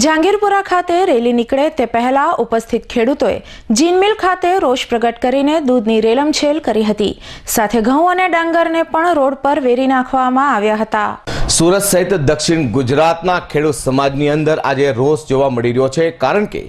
જહાંગીરપુરા ખાતે રેલી નીકળે તે પહેલા ઉપસ્થિત ખેડૂતોએ જીન મિલ ખાતે રોષ પ્રગટ કરીને દૂધની રેલમછેલ કરી હતી। સાથે ઘઉં અને ડાંગરને પણ રોડ પર વેરી નાખવામાં આવ્યા હતા। સુરત સહિત દક્ષિણ ગુજરાતના ખેડૂત સમાજની અંદર આજે રોષ જોવા મળી રહ્યો છે, કારણ કે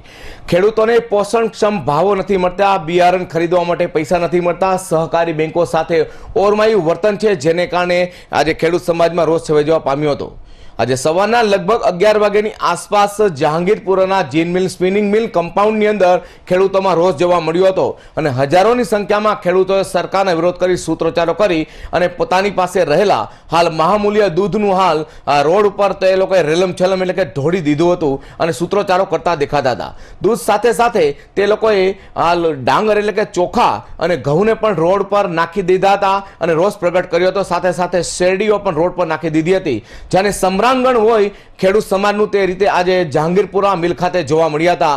ખેડૂતોને પોષણક્ષમ ભાવો નથી મળતા, બિયારણ ખરીદવા માટે પૈસા નથી મળતા, સહકારી બેંકો સાથે ઓરમાયું વર્તન છે, જેને કારણે આજે ખેડૂત સમાજમાં રોષ છવાઈ જવા પામ્યો હતો। આજે સવારના લગભગ 11 વાગ્યાની આસપાસ જહાંગીરપુરાના જીન મિલ સ્પિનિંગ મિલ કમ્પાઉન્ડની અંદર ખેડૂતોમાં રોષ જોવા મળ્યો હતો અને હજારોની સંખ્યામાં ખેડૂતોએ સરકારનો વિરોધ કરી સૂત્રોચ્ચારો કરી અને પોતાની પાસે રહેલા હાલ મહામૂલ્ય દૂધનું હાલ રોડ ઉપર તે લોકોએ રેલમછેલમ એટલે કે ઢોળી દીધું હતું અને સૂત્રોચ્ચારો કરતા દેખાતા હતા। દૂધ સાથે સાથે તે લોકોએ હાલ ડાંગર એટલે કે ચોખા અને ઘઉંને પણ રોડ પર નાખી દીધા હતા અને રોષ પ્રગટ કર્યો હતો। સાથે સાથે શેરડીઓ પણ રોડ પર નાખી દીધી હતી, જેને સમ્રાંગણ હોય ખેડૂત સમાજનું તે રીતે આજે જહાંગીરપુરા મિલ ખાતે જોવા મળ્યા હતા।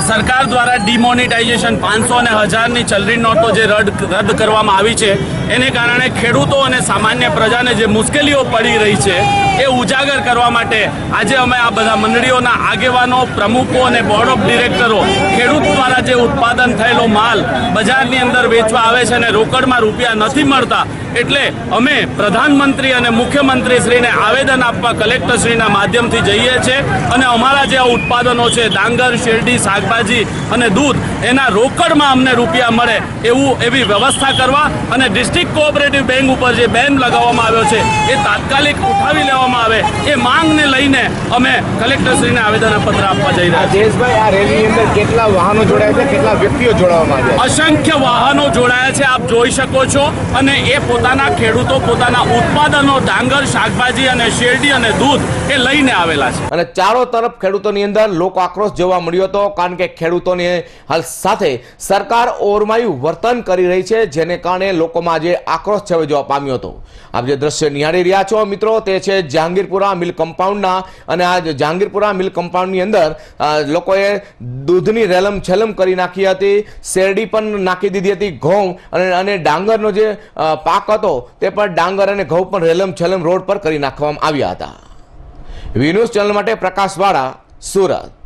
સરકાર દ્વારા ડિમોનિટાઇઝેશન 500 અને 1000ની ચલણી નોટો જે રદ કરવામાં આવી છે, એને કારણે ખેડૂતો અને સામાન્ય પ્રજાને જે મુશ્કેલીઓ પડી રહી છે એ ઉજાગર કરવા માટે આજે અમે આ બધા મંડળીઓના આગેવાનો, પ્રમુખો અને બોર્ડ ઓફ ડિરેક્ટરો ખેડૂત દ્વારા જે ઉત્પાદન થયેલો માલ બજારની અંદર વેચવા આવે છે અને રોકડમાં રૂપિયા નથી મળતા, એટલે અમે પ્રધાનમંત્રી અને મુખ્યમંત્રીશ્રીને આવેદન આપવા કલેક્ટરશ્રીના માધ્યમથી જઈએ છીએ અને અમારા જે ઉત્પાદનો છે ડાંગર, શેરડી, શાકભાજી અને દૂધ, એના રોકડમાં અમને રૂપિયા મળે એવી વ્યવસ્થા કરવા અને ડિસ્ટ્રિક્ટ કોઓપરેટિવ બેંક ઉપર જે બેન લગાવવામાં આવ્યો છે એ તાત્કાલિક ઉઠાવી લેવામાં આવે, એ માંગને લઈને અમે કલેક્ટરશ્રીને આવેદનપત્ર આપવા જઈ રહ્યા છીએ। જયેશભાઈ, આ રેલીની અંદર કેટલા વાહનો જોડાયા છે, કેટલા વ્યક્તિઓ જોડાવામાં આવ્યા? અસંખ્ય વાહનો જોડાયા છે, આપ જોઈ શકો છો, અને એ પોતાના ખેડૂતો પોતાના ઉત્પાદનો ડાંગર, શાકભાજી અને શેરડી અને દૂધ એ લઈને આવેલા છે અને ચારો તરફ ખેડૂતોની અંદર લોક આક્રોશ જોવા મળ્યો હતો, કારણ કે ખેડૂતોની હાલ સાથે સરકાર ઓરમાયું વર્તન કરી રહી છે, જેને કારણે લોકોમાં આજે આક્રોશ છવાઈ જવા પામ્યો હતો। આપ જે દ્રશ્ય નિહાળી રહ્યા છો મિત્રો, તે છે જહાંગીરપુરા મિલ કમ્પાઉન્ડના, અને આ જહાંગીરપુરા મિલ કમ્પાઉન્ડની અંદર લોકોએ દૂધની રેલમછેલમ કરી નાખી હતી, શેરડી પણ નાખી દીધી હતી, ઘઉં અને ડાંગરનો જે પાક હતો તે પણ ડાંગર અને ઘઉં પણ રેલમછેલમ રોડ પર કરી નાખવામાં આવ્યા હતા। વી ન્યૂઝ ચેનલ માટે પ્રકાશ વાળા, સુરત।